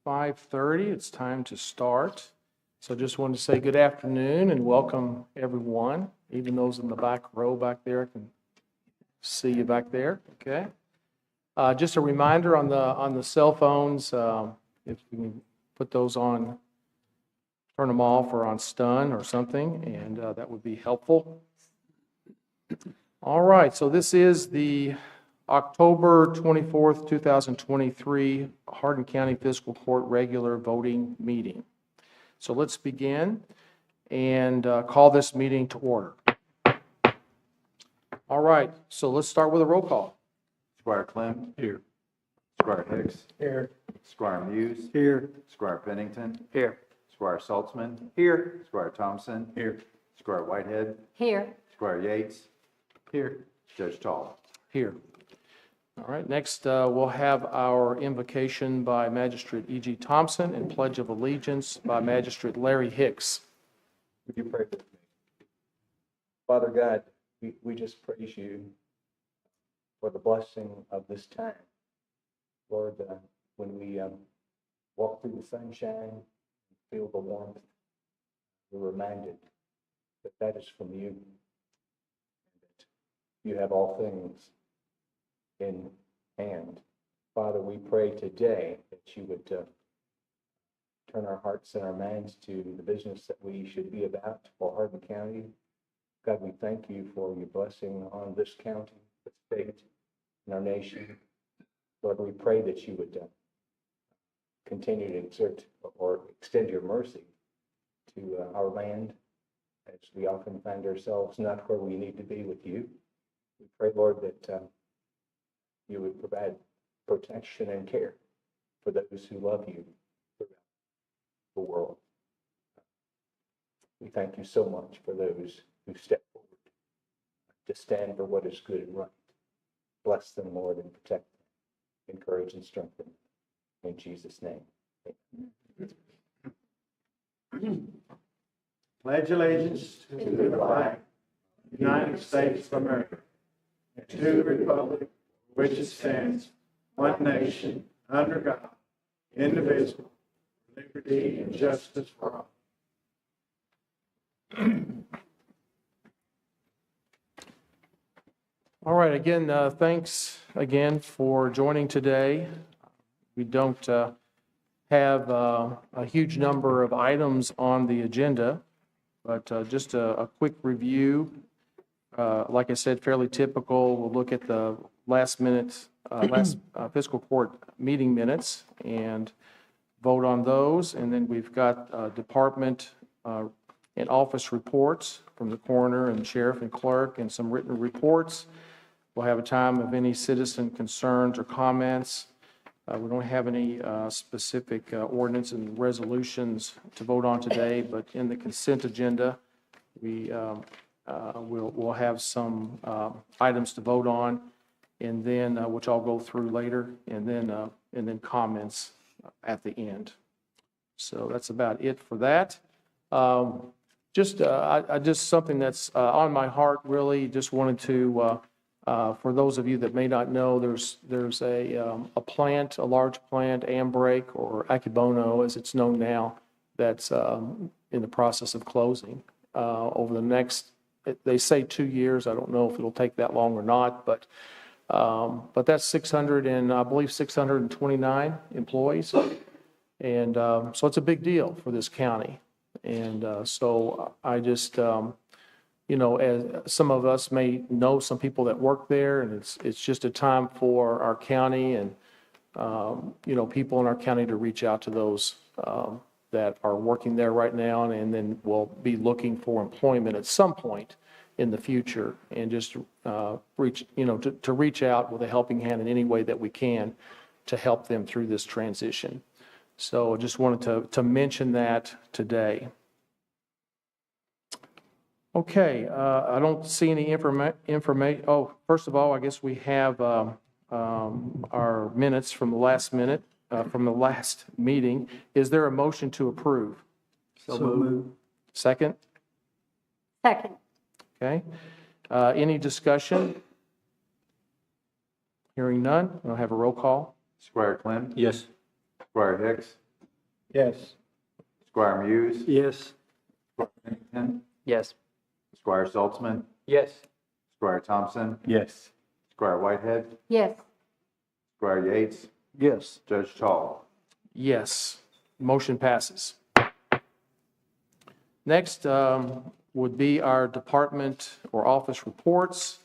5:30. It's time to start. So just wanted to say good afternoon and welcome everyone, even those in the back row back there. I can see you back there. Okay. Just a reminder on the cell phones, if you can put those on, turn them off or on stun or something, and that would be helpful. All right, so this is the October 24th, 2023 Hardin County Fiscal Court regular voting meeting. So let's begin and call this meeting to order. All right, so let's start with a roll call. Squire Clem. Here. Squire Hicks. Here. Squire Muse. Here. Squire Pennington. Here. Squire Saltzman. Here. Squire Thompson. Here. Squire Whitehead. Here. Squire Yates. Here. Judge Tall. Here. All right, next we'll have our invocation by Magistrate E.G. Thompson and Pledge of Allegiance by Magistrate Larry Hicks. Would you pray with me? Father God, we just praise you for the blessing of this time. Lord, when we walk through the sunshine, feel the warmth, we're reminded that that is from you, and that you have all things in hand. Father, we pray today that you would turn our hearts and our minds to the business that we should be about for Hardin County. God, we thank you for your blessing on this county, the state, and our nation. Lord, we pray that you would continue to exert or extend your mercy to our land, as we often find ourselves not where we need to be with you. We pray, Lord, that you would provide protection and care for those who love you throughout the world. We thank you so much for those who step forward to stand for what is good and right. Bless them, Lord, and protect them. Encourage and strengthen them. In Jesus' name. Amen. Pledge allegiance to the flag, United States of America, and to the republic for which it stands, one nation, under God, indivisible, with liberty and justice for all. All right, again, thanks again for joining today. We don't have a huge number of items on the agenda, but just a quick review. Like I said, fairly typical. We'll look at the last fiscal court meeting minutes and vote on those. And then we've got department and office reports from the coroner and sheriff and clerk and some written reports. We'll have a time of any citizen concerns or comments. We don't have any specific ordinance and resolutions to vote on today, but in the consent agenda, we'll have some items to vote on, and then which I'll go through later, and then comments at the end. So that's about it for that. Just something that's on my heart, really. Just wanted to. For those of you that may not know, there's a plant, a large plant, Ambrake or Akibono as it's known now, that's in the process of closing over the next, they say 2 years. I don't know if it'll take that long or not, but that's 629 employees, and so it's a big deal for this county, and so I just. As some of us may know some people that work there, and it's just a time for our county and, people in our county to reach out to those that are working there right now, and then will be looking for employment at some point in the future, and just reach out with a helping hand in any way that we can to help them through this transition. So I just wanted to mention that today. Okay, I don't see any information. Oh, first of all, I guess we have our minutes from the last meeting. Is there a motion to approve? So moved. Second? Second. Okay. Any discussion? Hearing none, I'll have a roll call. Squire Clem. Yes. Squire Hicks. Yes. Squire Muse, Yes. Squire Pennington, Yes. Squire Saltzman, Yes. Squire Thompson, Yes. Squire Whitehead, Yes. Squire Yates, Yes. Judge Tall. Yes, motion passes. Next would be our department or office reports.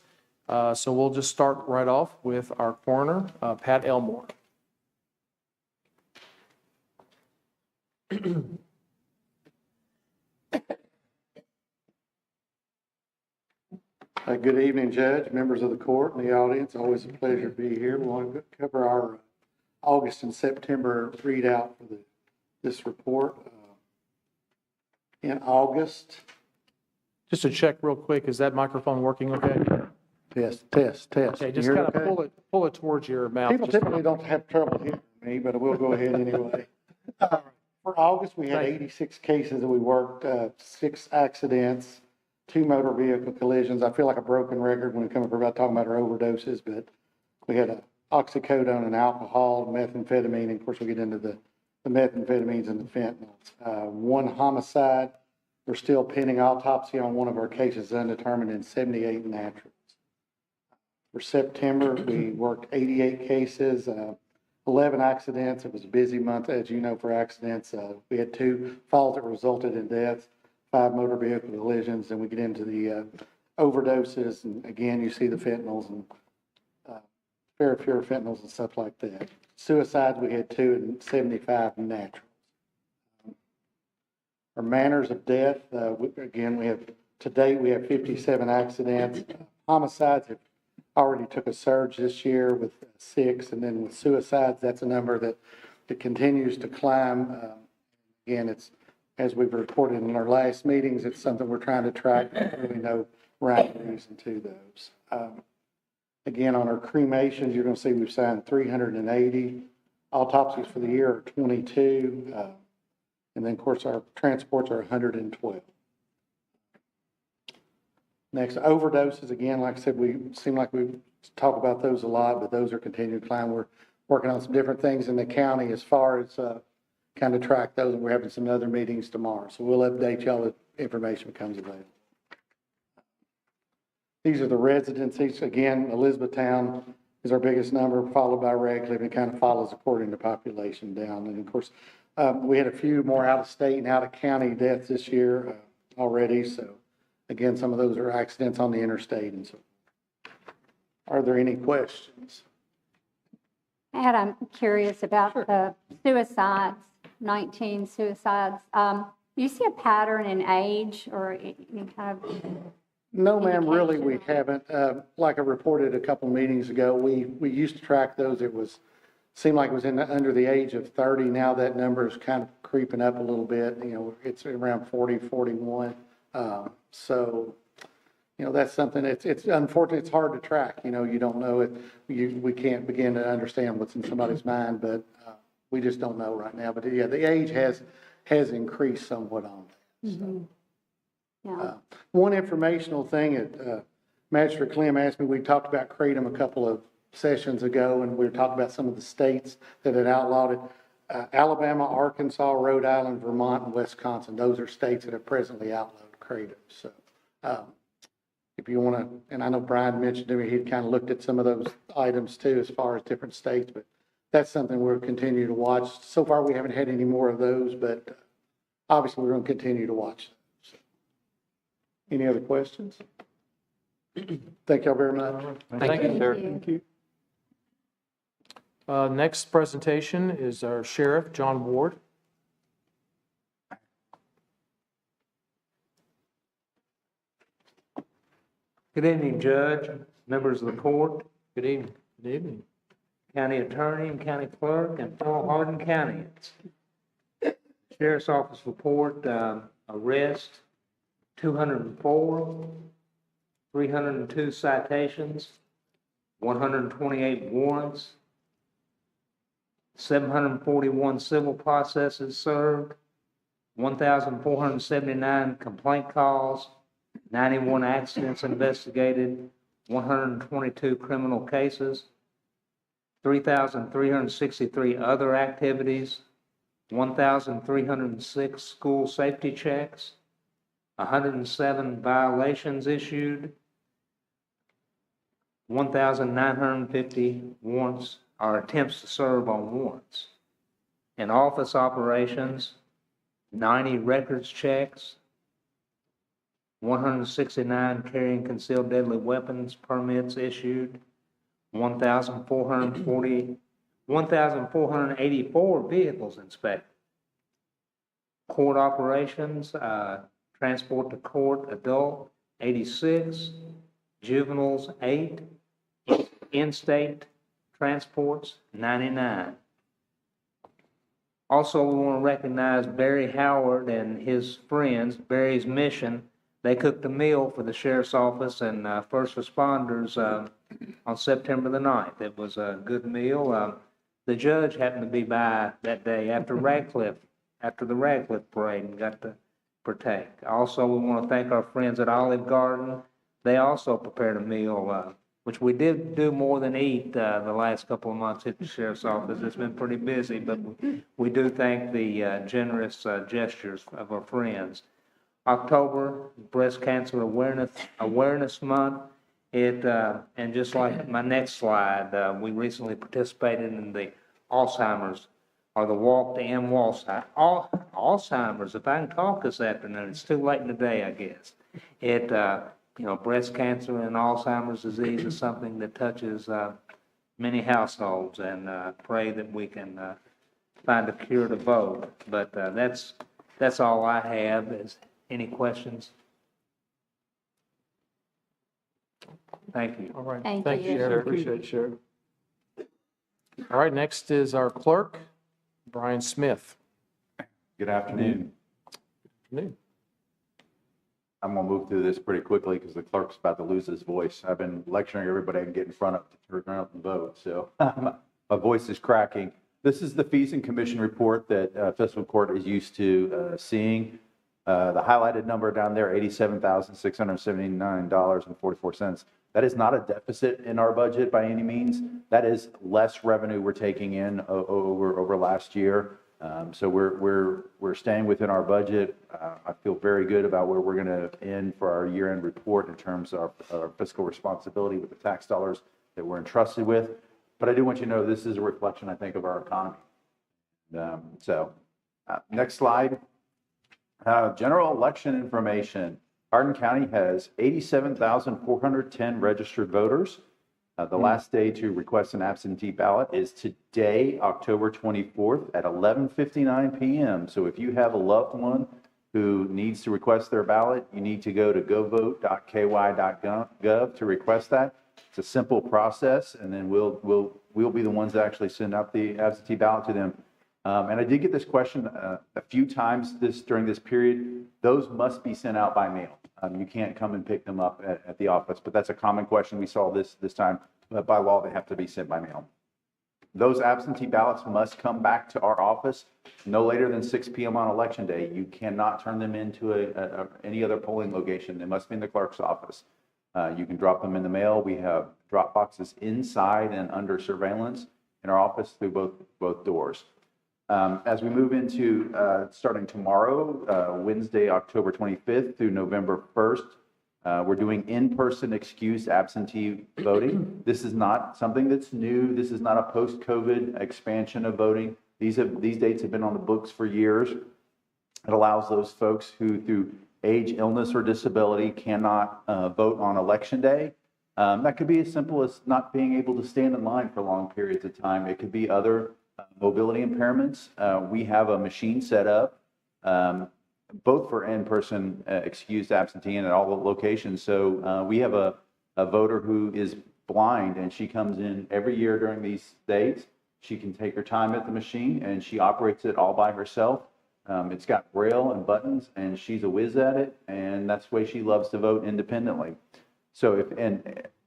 So we'll just start right off with our coroner, Pat Elmore. Good evening, Judge, members of the court and the audience. Always a pleasure to be here. We want to cover our August and September readout for this report. In August, Just to check real quick, is that microphone working okay? test. Okay, You just hear kind of okay? pull it towards your mouth. People Just- typically don't have trouble hearing me, but we'll go ahead anyway. For August, we had Thank you. 86 cases that we worked, 6 accidents, 2 motor vehicle collisions. I feel like a broken record when it comes about talking about our overdoses, but we had a oxycodone and alcohol, methamphetamine, and of course we get into the methamphetamines and the fentanyls. 1 homicide. We're still pending autopsy on one of our cases undetermined and 78 naturals. For September, we worked 88 cases, 11 accidents. It was a busy month, as you know, for accidents. We had 2 falls that resulted in deaths, 5 motor vehicle collisions, and we get into the overdoses. And again, you see the fentanyls and very pure fentanyls and stuff like that. Suicides, we had 2 and 75 natural. Our manners of death, again, to date, we have 57 accidents. Homicides have already took a surge this year with 6, and then with suicides, that's a number that continues to climb. Again, it's, as we've reported in our last meetings, it's something we're trying to track. There's really no rhyme or reason to those. Again, on our cremations, you're going to see we've signed 380. Autopsies for the year are 22. And then, of course, our transports are 112. Next, overdoses. Again, like I said, we seem like we talk about those a lot, but those are continuing to climb. We're working on some different things in the county as far as kind of track those, and we're having some other meetings tomorrow. So we'll update y'all as information becomes available. These are the residencies. Again, Elizabethtown is our biggest number, followed by Radcliffe, and it kind of follows according to population down. And of course, we had a few more out-of-state and out-of-county deaths this year already. So again, some of those are accidents on the interstate and so. Are there any questions? And I'm curious about the suicides, 19 suicides. Do you see a pattern in age or any kind of? No, ma'am, really, we indication? haven't. Like I reported a couple meetings ago, we used to track those. It seemed like it was under the age of 30. Now that number is kind of creeping up a little bit. You know, it's around 40, 41. So, you know, that's something, it's unfortunate, it's hard to track. You know, you don't know it. We can't begin to understand what's in somebody's mind, but we just don't know right now. But yeah, the age has increased somewhat on that. So. Yeah. One informational thing, Magistrate Clem asked me, we talked about Kratom a couple of sessions ago, and we were talking about some of the states that had outlawed it. Alabama, Arkansas, Rhode Island, Vermont, and Wisconsin. Those are states that have presently outlawed Kratom. So if you want to, and I know Brian mentioned to me, he'd kind of looked at some of those items too, as far as different states, but that's something we'll continue to watch. So far, we haven't had any more of those, but obviously we're going to continue to watch them. Any other questions? Thank y'all very much. Thank you, sir. Thank you. Next presentation is our Sheriff, John Ward. Good evening, Judge, members of the court, Good evening. Good evening. County Attorney and County Clerk, and fellow Hardin Countyans. Sheriff's Office report, arrest, 204, 302 citations, 128 warrants, 741 civil processes served, 1,479 complaint calls, 91 accidents investigated, 122 criminal cases, 3,363 other activities, 1,306 school safety checks, 107 violations issued, 1,950 warrants or attempts to serve on warrants. In office operations, 90 records checks, 169 carrying concealed deadly weapons permits issued, 1,484 vehicles inspected. Court operations, transport to court adult, 86, juveniles, 8, in-state transports, 99. Also, we want to recognize Barry Howard and his friends, Barry's Mission. They cooked a meal for the sheriff's office and first responders on September the 9th. It was a good meal. The judge happened to be by that day after the Radcliffe parade, and got to partake. Also, we want to thank our friends at Olive Garden. They also prepared a meal, which we did do more than eat the last couple of months at the sheriff's office. It's been pretty busy, but we do thank the generous gestures of our friends. October, Breast Cancer Awareness Month. And just like my next slide, we recently participated in the Alzheimer's, or the Walk to End Alzheimer's. If I can talk this afternoon, it's too late in the day, I guess. Breast cancer and Alzheimer's disease is something that touches many households, and pray that we can find a cure to both. But that's all I have. Any questions? Thank you. All right. Thank Thank you, you. Sheriff. Appreciate it, Sheriff. All right, next is our clerk, Brian Smith. Good afternoon. Afternoon. I'm going to move through this pretty quickly because the clerk's about to lose his voice. I've been lecturing everybody I can get in front of to turn around and vote, so my voice is cracking. This is the fees and commission report that Fiscal Court is used to seeing. The highlighted number down there, $87,679.44. That is not a deficit in our budget by any means. That is less revenue we're taking in over last year. So we're staying within our budget. I feel very good about where we're going to end for our year-end report in terms of our fiscal responsibility with the tax dollars that we're entrusted with. But I do want you to know this is a reflection, I think, of our economy. Next slide. General election information. Hardin County has 87,410 registered voters. The last day to request an absentee ballot is today, October 24th at 11:59 p.m. So if you have a loved one who needs to request their ballot, you need to go to govote.ky.gov to request that. It's a simple process, and then we'll be the ones that actually send out the absentee ballot to them. And I did get this question a few times during this period. Those must be sent out by mail. You can't come and pick them up at the office, but that's a common question we saw this time. By law, they have to be sent by mail. Those absentee ballots must come back to our office no later than 6 p.m. on election day. You cannot turn them into any other polling location. They must be in the clerk's office. You can drop them in the mail. We have drop boxes inside and under surveillance in our office through both doors. As we move into starting tomorrow, Wednesday, October 25th through November 1st, we're doing in-person excused absentee voting. This is not something that's new. This is not a post-COVID expansion of voting. These dates have been on the books for years. It allows those folks who, through age, illness, or disability, cannot vote on election day. That could be as simple as not being able to stand in line for long periods of time. It could be other mobility impairments. We have a machine set up, both for in-person excused absentee and at all the locations. So we have a voter who is blind, and she comes in every year during these dates. She can take her time at the machine, and she operates it all by herself. It's got braille and buttons, and she's a whiz at it, and that's the way she loves to vote independently. So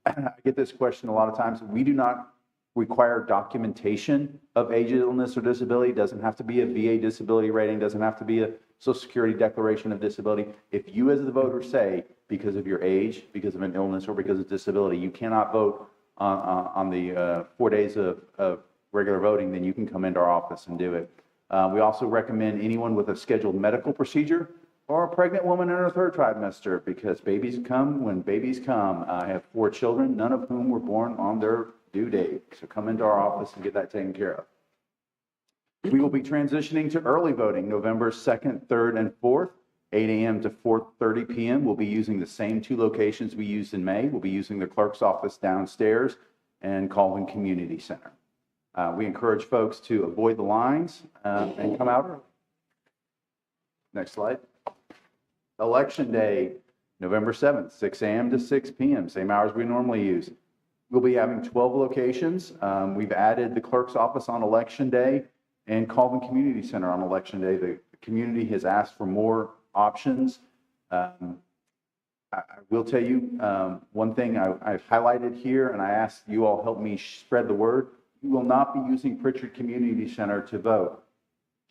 I get this question a lot of times. We do not require documentation of age, illness, or disability. It doesn't have to be a VA disability rating, doesn't have to be a Social Security declaration of disability. If you as the voter say, because of your age, because of an illness, or because of disability, you cannot vote on the 4 days of regular voting, then you can come into our office and do it. We also recommend anyone with a scheduled medical procedure or a pregnant woman in her third trimester, because babies come when babies come. I have 4 children, none of whom were born on their due date. So come into our office and get that taken care of. We will be transitioning to early voting November 2nd, 3rd, and 4th, 8 a.m. to 4:30 p.m. We'll be using the same 2 locations we used in May. We'll be using the clerk's office downstairs and Colvin Community Center. We encourage folks to avoid the lines and come out early. Next slide. Election Day, November 7th, 6 a.m. to 6 p.m., same hours we normally use. We'll be having 12 locations. We've added the clerk's office on Election Day and Colvin Community Center on Election Day. The community has asked for more options. I will tell you one thing I've highlighted here, and I ask you all help me spread the word. You will not be using Pritchard Community Center to vote.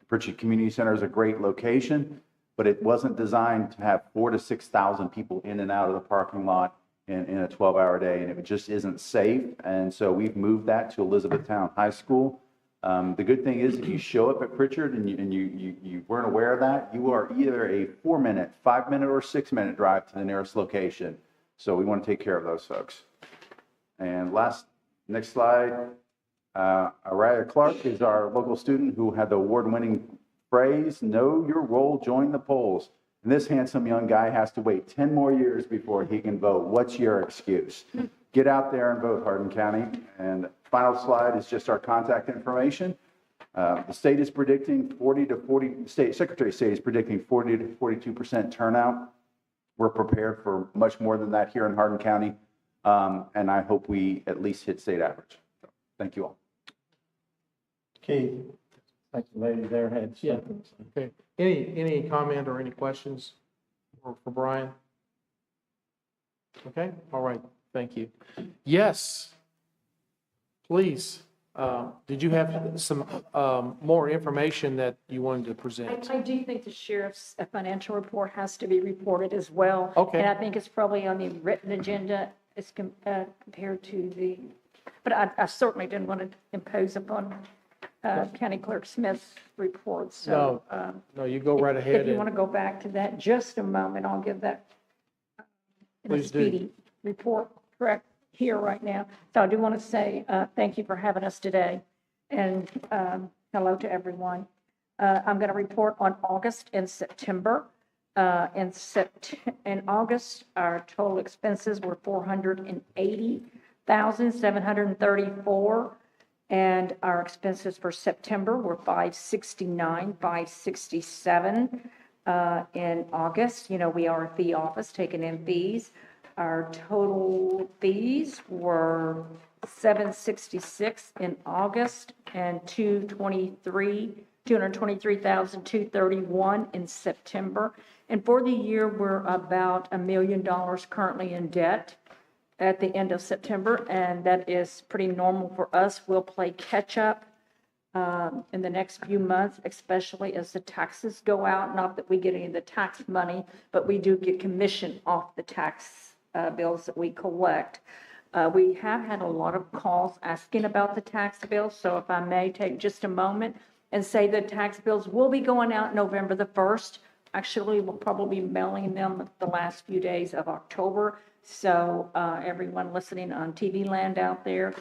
Pritchard Community Center is a great location, but it wasn't designed to have 4,000 to 6,000 people in and out of the parking lot in a 12-hour day, and it just isn't safe. And so we've moved that to Elizabethtown High School. The good thing is, if you show up at Pritchard and you weren't aware of that, you are either a 4-minute, 5-minute, or 6-minute drive to the nearest location. So we want to take care of those folks. And next slide. Araya Clark is our local student who had the award-winning phrase, "Know your role, join the polls." And this handsome young guy has to wait 10 more years before he can vote. What's your excuse? Get out there and vote, Hardin County. And final slide is just our contact information. The state is predicting Secretary of State is predicting 40 to 42% turnout. We're prepared for much more than that here in Hardin County. And I hope we at least hit state average. So, thank you all. Keith, like the lady there had Yeah. something. Okay. Any comment or any questions for Brian? Okay, all right, thank you. Yes, please. Did you have some more information that you wanted to present? I do think the sheriff's financial report has to be reported as well. Okay. And I think it's probably on the written agenda as compared to the, but I certainly didn't want to impose upon County Clerk Smith's report, so. No, you go right ahead. If you want to go back to that just a moment, I'll give that in a Please do. speedy report correct here right now. So I do want to say thank you for having us today, and hello to everyone. I'm going to report on August and September. In August, our total expenses were $480,734. And our expenses for September were $569,567. In August, we are a fee office taking in fees. Our total fees were $766 in August and $223,231 in September. And for the year, we're about $1 million currently in debt at the end of September, and that is pretty normal for us. We'll play catch up in the next few months, especially as the taxes go out. Not that we get any of the tax money, but we do get commission off the tax bills that we collect. We have had a lot of calls asking about the tax bills, so if I may take just a moment and say the tax bills will be going out November the 1st. Actually, we'll probably be mailing them the last few days of October. So everyone listening on TV land out there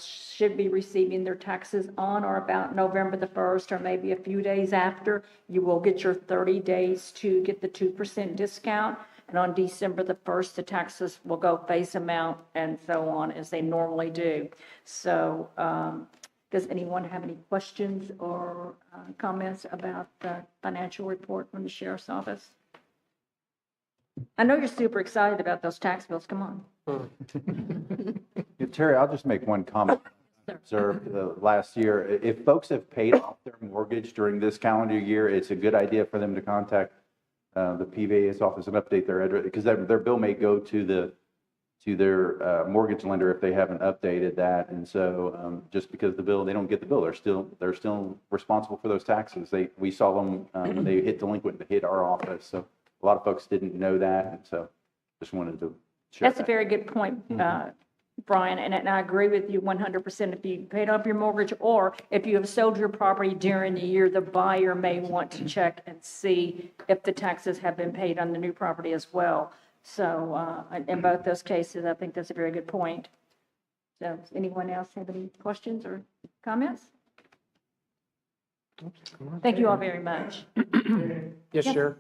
should be receiving their taxes on or about November the 1st, or maybe a few days after. You will get your 30 days to get the 2% discount. And on December the 1st, the taxes will go face amount and so on as they normally do. So does anyone have any questions or comments about the financial report from the Sheriff's Office? I know you're super excited about those tax bills. Come on. Yeah, Terry, I'll just make one comment. Observed last year, if folks have paid off their mortgage during this calendar year, it's a good idea for them to contact the PVA's office and update their address, because their bill may go to their mortgage lender if they haven't updated that. And so just because they don't get the bill, they're still responsible for those taxes. We saw them when they hit delinquent, they hit our office. So a lot of folks didn't know that, and so just wanted to share That's a that. very good point, Brian, and I agree with you 100%. If you paid off your mortgage or if you have sold your property during the year, the buyer may want to check and see if the taxes have been paid on the new property as well. So in both those cases, I think that's a very good point. So does anyone else have any questions or comments? Thank you all very much. Yes, Sheriff?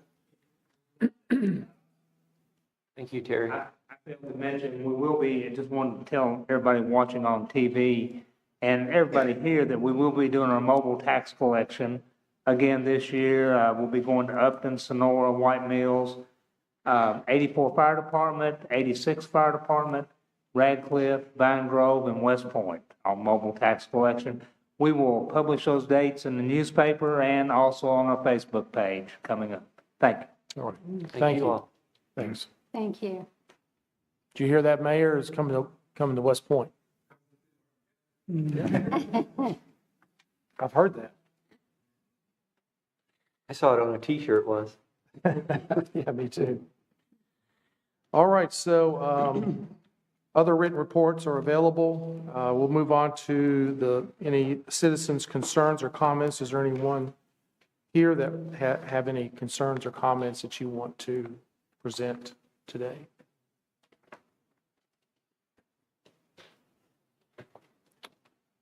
Thank you, Terry. I failed to mention, we will be, I just wanted to tell everybody watching on TV and everybody here that we will be doing our mobile tax collection again this year. We'll be going to Upton, Sonora, White Mills, 84 Fire Department, 86 Fire Department, Radcliffe, Vine Grove, and West Point on mobile tax collection. We will publish those dates in the newspaper and also on our Facebook page coming up. Thank you. All right. Thank you all. Thanks. Thank you. Did you hear that, Mayor? Is coming to West Point. I've heard that. I saw it on a T-shirt once. Yeah, me too. All right, so other written reports are available. We'll move on to any citizens' concerns or comments. Is there anyone here that have any concerns or comments that you want to present today?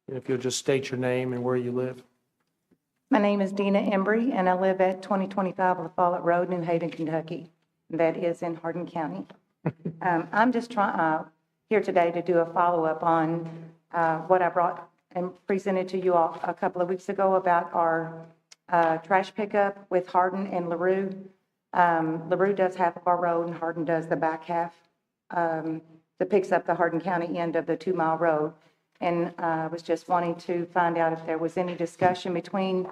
And if you'll just state your name and where you live. My name is Dina Embry, and I live at 2025 La Follette Road, New Haven, Kentucky. That is in Hardin County. I'm just here today to do a follow-up on what I brought and presented to you all a couple of weeks ago about our trash pickup with Hardin and LaRue. LaRue does half of our road, and Hardin does the back half that picks up the Hardin County end of the 2-mile road. And I was just wanting to find out if there was any discussion between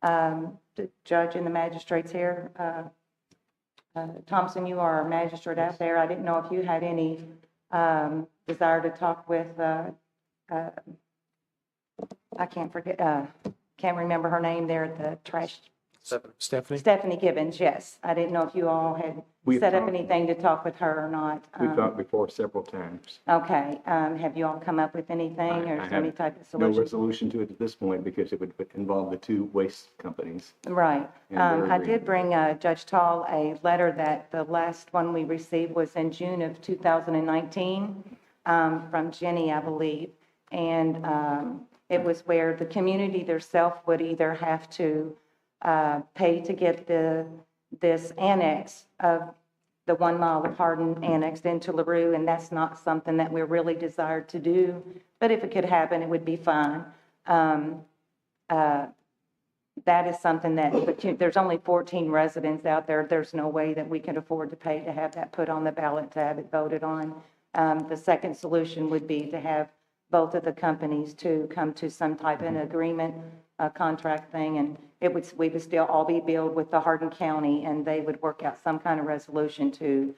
the judge and the magistrates here. Thompson, you are a magistrate out there. I didn't know if you had any desire to talk with, I can't remember her name there at the trash. Stephanie? Stephanie Gibbons, yes. I didn't know if you all had We've set up talked. anything to talk with her or not. We've talked before several times. Okay, have you all come up with anything, or I is there any have type of No solution? resolution to it at this point because it would involve the two waste companies. Right. And their I did agreement. bring Judge Tall a letter that the last one we received was in June of 2019 from Jenny, I believe. And it was where the community theirself would either have to pay to get this annex of the 1 mile of Hardin annexed into LaRue, and that's not something that we're really desired to do. But if it could happen, it would be fine. That is something that, there's only 14 residents out there. There's no way that we can afford to pay to have that put on the ballot, to have it voted on. The second solution would be to have both of the companies to come to some type of an agreement, a contract thing, and we would still all be billed with the Hardin County, and they would work out some kind of resolution to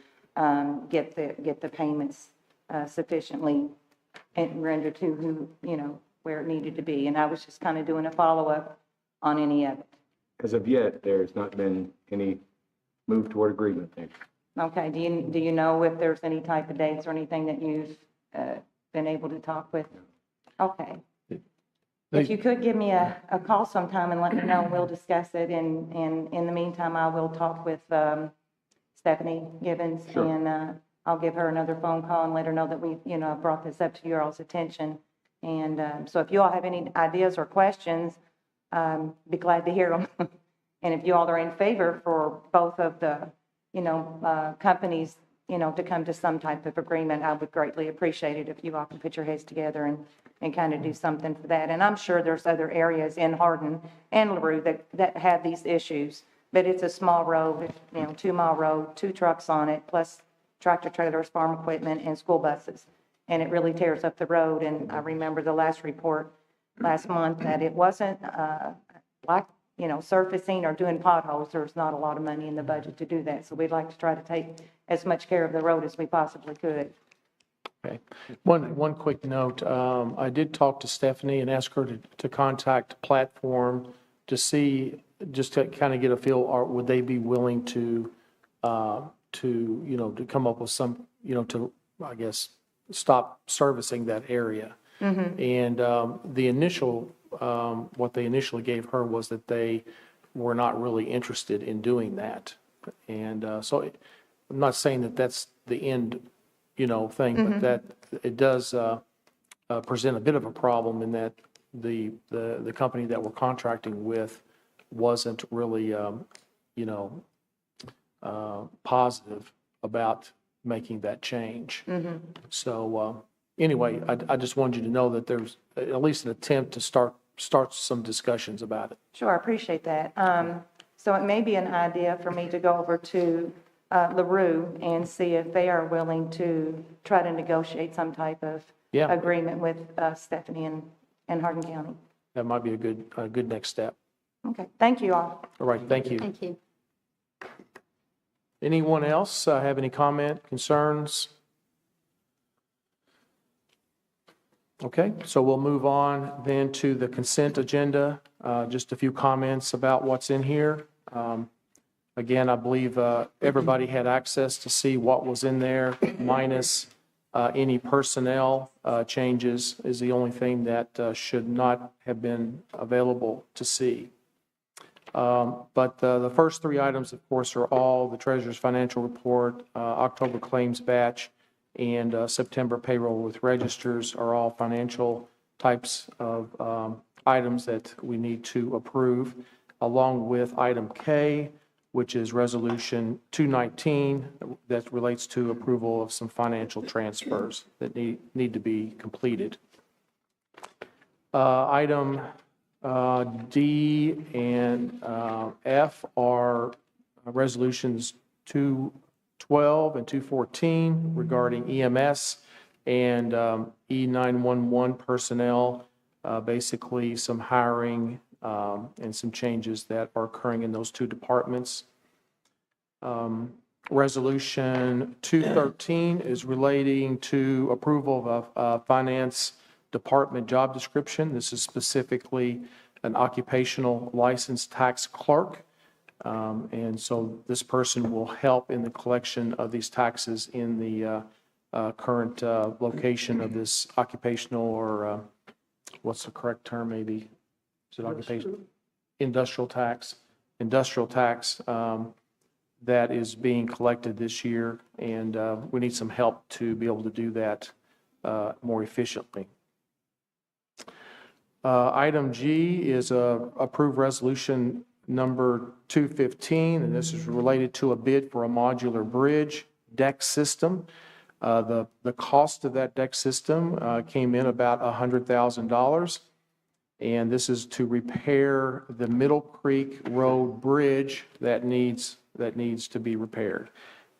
get the payments sufficiently and rendered to who, where it needed to be. And I was just kind of doing a follow-up on any of it. As of yet, there's not been any move toward agreement there. Okay, do you know if there's any type of dates or anything that you've been able to talk with? Okay. If you could give me a call sometime and let me know, we'll discuss it. And in the meantime, I will talk with Stephanie Gibbons. Sure. And I'll give her another phone call and let her know that we, brought this up to your all's attention. And so if you all have any ideas or questions, be glad to hear them. And if you all are in favor for both of the, companies, to come to some type of agreement, I would greatly appreciate it if you all can put your heads together and kind of do something for that. And I'm sure there's other areas in Hardin and LaRue that have these issues, but it's a small road, 2 mile road, 2 trucks on it, plus tractor trailers, farm equipment, and school buses. And it really tears up the road. And I remember the last report last month that it wasn't surfacing or doing potholes. There's not a lot of money in the budget to do that. So we'd like to try to take as much care of the road as we possibly could. Okay. One quick note. I did talk to Stephanie and ask her to contact Platform to see, just to kind of get a feel, or would they be willing to come up with some, to, I guess, stop servicing that area. And the initial, what they initially gave her was that they were not really interested in doing that. And so I'm not saying that that's the end, thing, but that it does present a bit of a problem in that the company that we're contracting with wasn't really, positive about making that change. So anyway, I just wanted you to know that there's at least an attempt to start some discussions about it. Sure, I appreciate that. So it may be an idea for me to go over to LaRue and see if they are willing to try to negotiate some type of Yeah. agreement with Stephanie and Hardin County. That might be a good next step. Okay, thank you all. All right, thank you. Thank you. Anyone else have any comment, concerns? Okay, so we'll move on then to the consent agenda. Just a few comments about what's in here. Again, I believe everybody had access to see what was in there, minus any personnel changes is the only thing that should not have been available to see. But the first three items, of course, are all the treasurer's financial report, October claims batch, and September payroll with registers are all financial types of items that we need to approve, along with item K, which is resolution 219 that relates to approval of some financial transfers that need to be completed. Item D and F are resolutions 212 and 214 regarding EMS and E911 personnel, basically some hiring and some changes that are occurring in those two departments. Resolution 213 is relating to approval of a finance department job description. This is specifically an occupational license tax clerk. And so this person will help in the collection of these taxes in the current location of this occupational or what's the correct term maybe? Is it occupation? Industrial tax that is being collected this year. And we need some help to be able to do that more efficiently. Item G is approved resolution number 215, and this is related to a bid for a modular bridge deck system. The cost of that deck system came in about $100,000, and this is to repair the Middle Creek Road Bridge that needs to be repaired.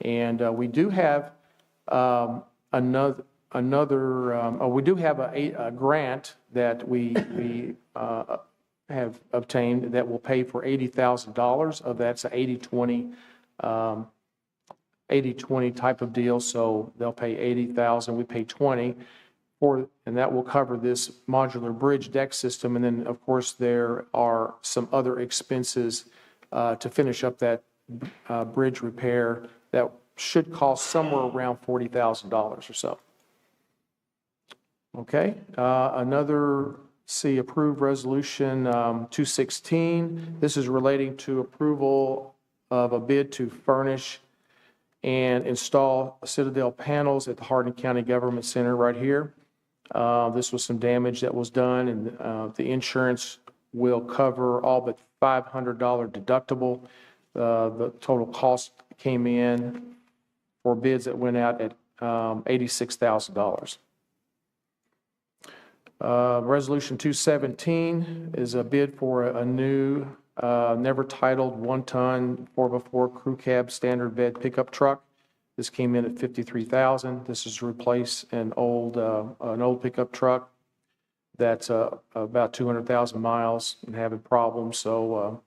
And we do have a grant that we have obtained that will pay for $80,000 of that's a 80-20 type of deal. So they'll pay $80,000, we pay $20,000 and that will cover this modular bridge deck system. And then of course there are some other expenses to finish up that bridge repair that should cost somewhere around $40,000 or so. Okay, another approved resolution 216. This is relating to approval of a bid to furnish and install Citadel panels at the Hardin County Government Center right here. This was some damage that was done, and the insurance will cover all but $500 deductible. The total cost came in for bids that went out at $86,000. Resolution 217 is a bid for a new, never titled 1-ton 4x4 crew cab standard bed pickup truck. This came in at $53,000. This is to replace an old pickup truck that's about 200,000 miles and having problems. So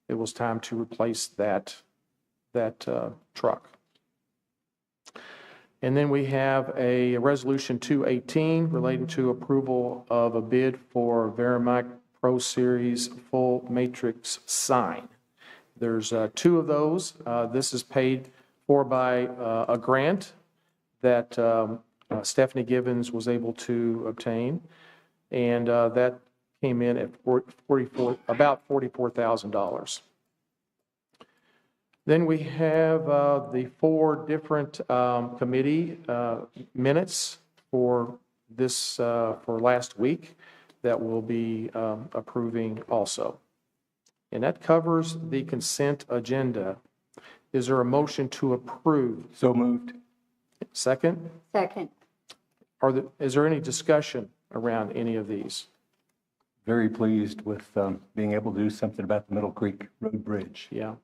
it was time to replace that truck. And then we have a resolution 218 relating to approval of a bid for Verimac Pro Series full matrix sign. There's two of those. This is paid for by a grant that Stephanie Gibbons was able to obtain, and that came in at about $44,000. Then we have the 4 different committee minutes for this, for last week that we'll be approving also. And that covers the consent agenda. Is there a motion to approve? So moved. Second? Second. Is there any discussion around any of these? Very pleased with being able to do something about the Middle Creek Road Bridge. Yeah,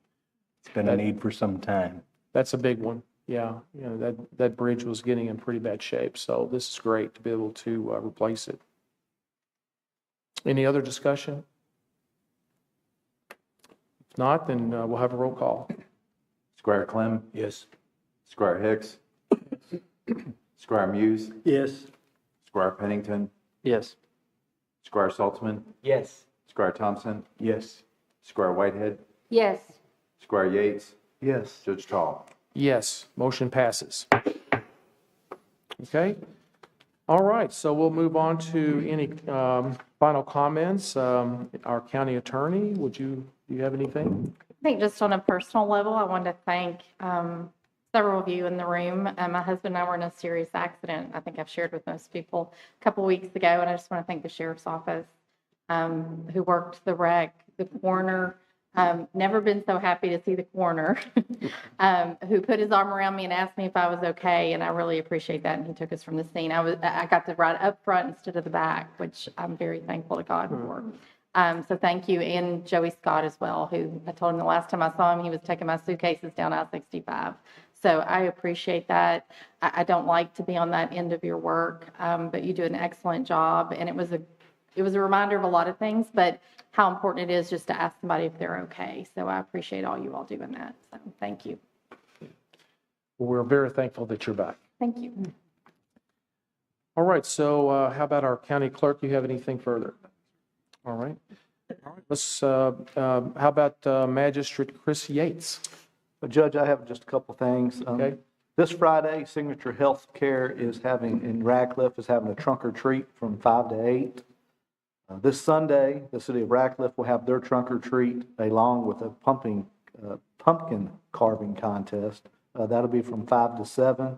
It's been a need for some time. that's a big one. Yeah, you know, that bridge was getting in pretty bad shape, so this is great to be able to replace it. Any other discussion? If not, then we'll have a roll call. Squire Clem, Yes. Squire Hicks, Squire Muse, Yes. Squire Pennington, Yes. Squire Saltzman, Yes. Squire Thompson, Yes. Squire Whitehead, Yes. Squire Yates, Yes. Judge Tall. Yes, motion passes. Okay. All right, so we'll move on to any final comments. Our county attorney, do you have anything? I think just on a personal level, I wanted to thank several of you in the room. My husband and I were in a serious accident. I think I've shared with most people a couple weeks ago, and I just want to thank the sheriff's office who worked the wreck, the coroner. Never been so happy to see the coroner who put his arm around me and asked me if I was okay, and I really appreciate that. And he took us from the scene. I got to ride up front instead of the back, which I'm very thankful to God for. So thank you, and Joey Scott as well, who I told him the last time I saw him, he was taking my suitcases down I-65. So I appreciate that. I don't like to be on that end of your work, but you do an excellent job, and it was a reminder of a lot of things, but how important it is just to ask somebody if they're okay. So I appreciate all you all doing that. So thank you. We're very thankful that you're back. Thank you. All right, so how about our county clerk? You have anything further? All right. Let's, how about Magistrate Chris Yates? Judge, I have just a couple things. Okay. This Friday, Signature Healthcare in Radcliffe is having a trunk or treat from 5 to 8. This Sunday, the city of Radcliffe will have their trunk or treat along with a pumpkin carving contest. That'll be from 5 to 7.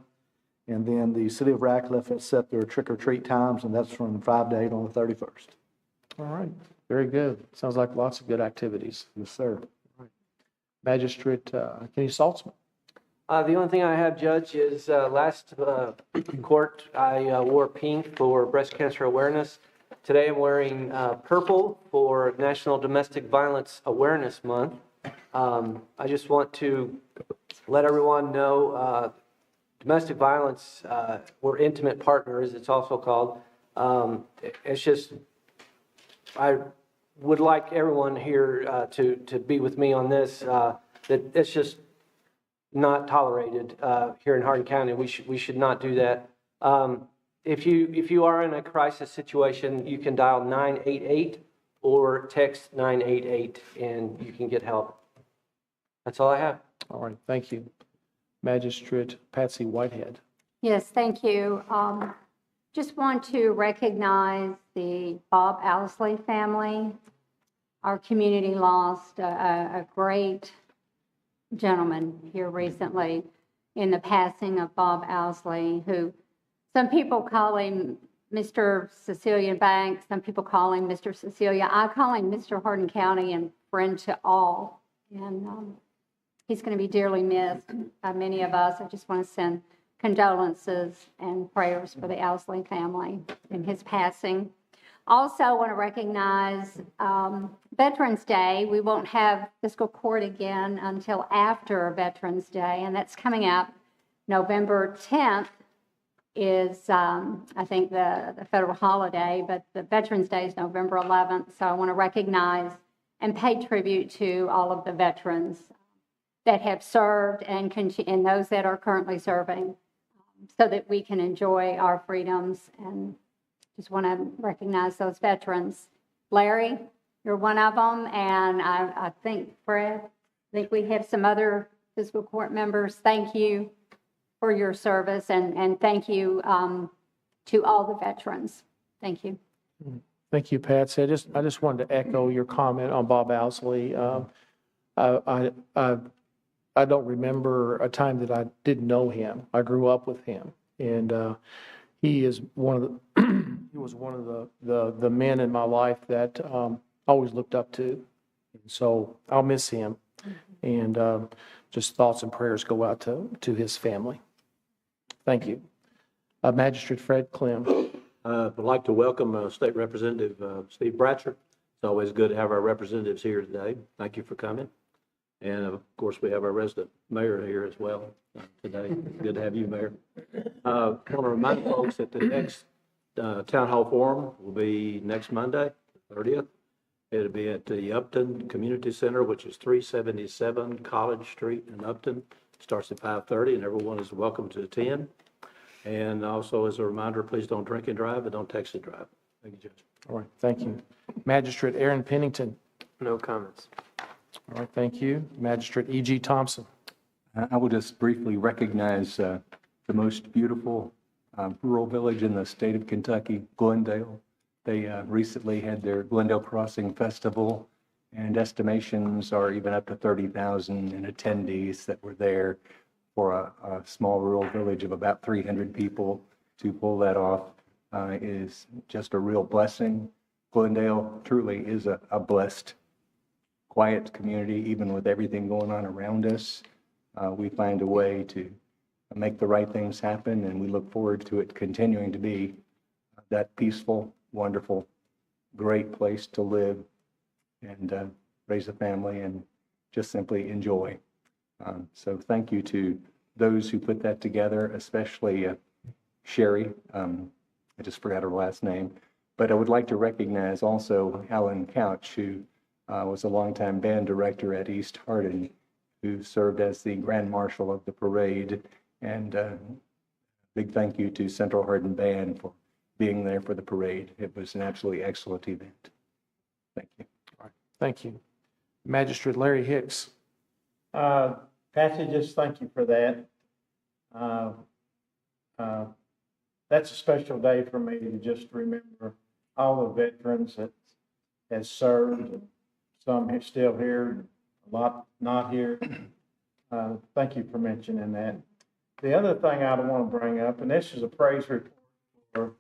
And then the city of Radcliffe has set their trick or treat times, and that's from 5 to 8 on the 31st. All right, very good. Sounds like lots of good activities. Yes, sir. Magistrate Kenny Saltzman. The only thing I have, Judge, is last court, I wore pink for breast cancer awareness. Today I'm wearing purple for National Domestic Violence Awareness Month. I just want to let everyone know domestic violence, we're intimate partners, it's also called. It's just, I would like everyone here to be with me on this, that it's just not tolerated here in Hardin County. We should not do that. If you are in a crisis situation, you can dial 988 or text 988 and you can get help. That's all I have. All right, thank you. Magistrate Patsy Whitehead. Yes, thank you. Just want to recognize the Bob Owsley family. Our community lost a great gentleman here recently in the passing of Bob Owsley, who some people call him Mr. Cecilia Banks, some people call him Mr. Cecilia. I call him Mr. Hardin County and friend to all. And he's going to be dearly missed by many of us. I just want to send condolences and prayers for the Owsley family in his passing. Also, I want to recognize Veterans Day. We won't have fiscal court again until after Veterans Day, and that's coming up November 10th is, I think, the federal holiday, but the Veterans Day is November 11th. So I want to recognize and pay tribute to all of the veterans that have served and those that are currently serving, so that we can enjoy our freedoms. And just want to recognize those veterans. Larry, you're one of them, and I think, Fred, I think we have some other fiscal court members. Thank you for your service, and thank you to all the veterans. Thank you. Thank you, Patsy. I just wanted to echo your comment on Bob Owsley. I don't remember a time that I didn't know him. I grew up with him, and he is one of the he was one of the men in my life that I always looked up to. So I'll miss him, and just thoughts and prayers go out to his family. Thank you. Magistrate Fred Clem. I'd like to welcome State Representative Steve Bratcher. It's always good to have our representatives here today. Thank you for coming. And of course, we have our resident mayor here as well today. Good to have you, Mayor. I want to remind folks that the next Town Hall Forum will be next Monday, 30th. It'll be at the Upton Community Center, which is 377 College Street in Upton. It starts at 5:30, and everyone is welcome to attend. And also, as a reminder, please don't drink and drive, and don't text and drive. Thank you, Judge. All right, thank you. Magistrate Aaron Pennington. No comments. All right, thank you. Magistrate E.G. Thompson. I will just briefly recognize the most beautiful rural village in the state of Kentucky, Glendale. They recently had their Glendale Crossing Festival, and estimations are even up to 30,000 in attendees that were there for a small rural village of about 300 people. To pull that off is just a real blessing. Glendale truly is a blessed, quiet community, even with everything going on around us. We find a way to make the right things happen, and we look forward to it continuing to be that peaceful, wonderful, great place to live and raise a family and just simply enjoy. So thank you to those who put that together, especially Sherry. I just forgot her last name. But I would like to recognize also Alan Couch, who was a longtime band director at East Hardin, who served as the Grand Marshal of the parade. And big thank you to Central Hardin Band for being there for the parade. It was an absolutely excellent event. Thank you. All right, thank you. Magistrate Larry Hicks. Patsy, just thank you for that. That's a special day for me to just remember all the veterans that has served, some are still here, a lot not here. Thank you for mentioning that. The other thing I want to bring up, and this is a praise report for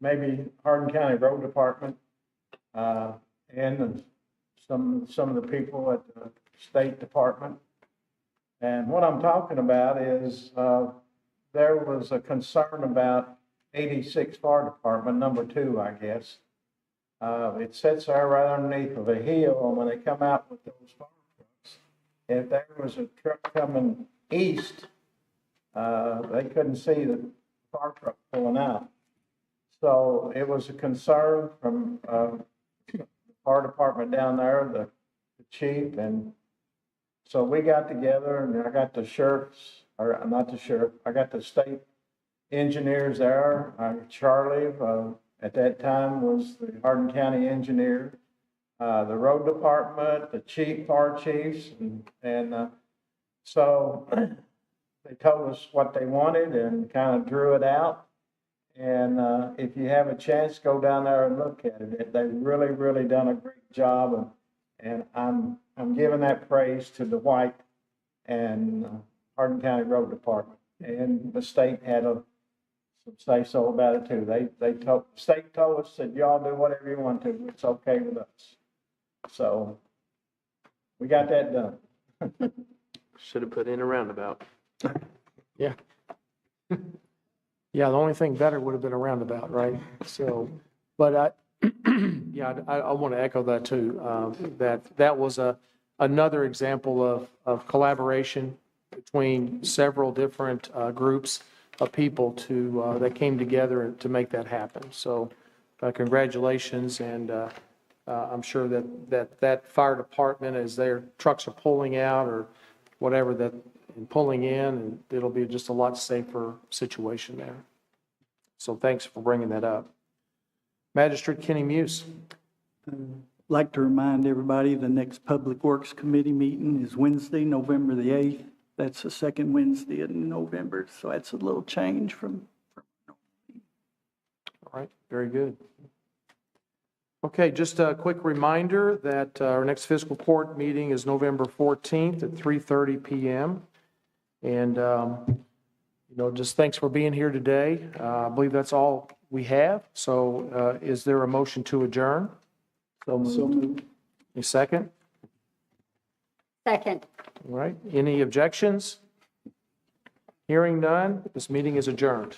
maybe Hardin County Road Department and some of the people at the State Department. And what I'm talking about is there was a concern about 86 Fire Department, number 2, I guess. It sits there right underneath of a hill, and when they come out with those fire trucks, if there was a truck coming east, they couldn't see the fire truck pulling out. So it was a concern from the fire department down there, the chief, and so we got together, and I got the sheriffs, or not the sheriff, I got the state engineers there. Charlie, at that time, was the Hardin County engineer, the road department, the chief, fire chiefs, and so they told us what they wanted and kind of drew it out. And if you have a chance, go down there and look at it. They've really, really done a great job, and I'm giving that praise to Dwight and Hardin County Road Department. And the state had some say so about it too. The state told us that y'all do whatever you want to. It's okay with us. So we got that done. Should have put in a roundabout. Yeah. Yeah, the only thing better would have been a roundabout, right? So, but I want to echo that too. That was another example of collaboration between several different groups of people that came together to make that happen. So, congratulations, and I'm sure that fire department, as their trucks are pulling out or whatever, and pulling in, and it'll be just a lot safer situation there. So thanks for bringing that up. Magistrate Kenny Muse. Like to remind everybody the next Public Works Committee meeting is Wednesday, November the 8th That's the second Wednesday in November, so that's a little change from. All right, very good. Okay, just a quick reminder that our next fiscal court meeting is November 14th at 3:30 PM. And, just thanks for being here today. I believe that's all we have. So is there a motion to adjourn? So moved. A second? Second. All right, any objections? Hearing none, this meeting is adjourned.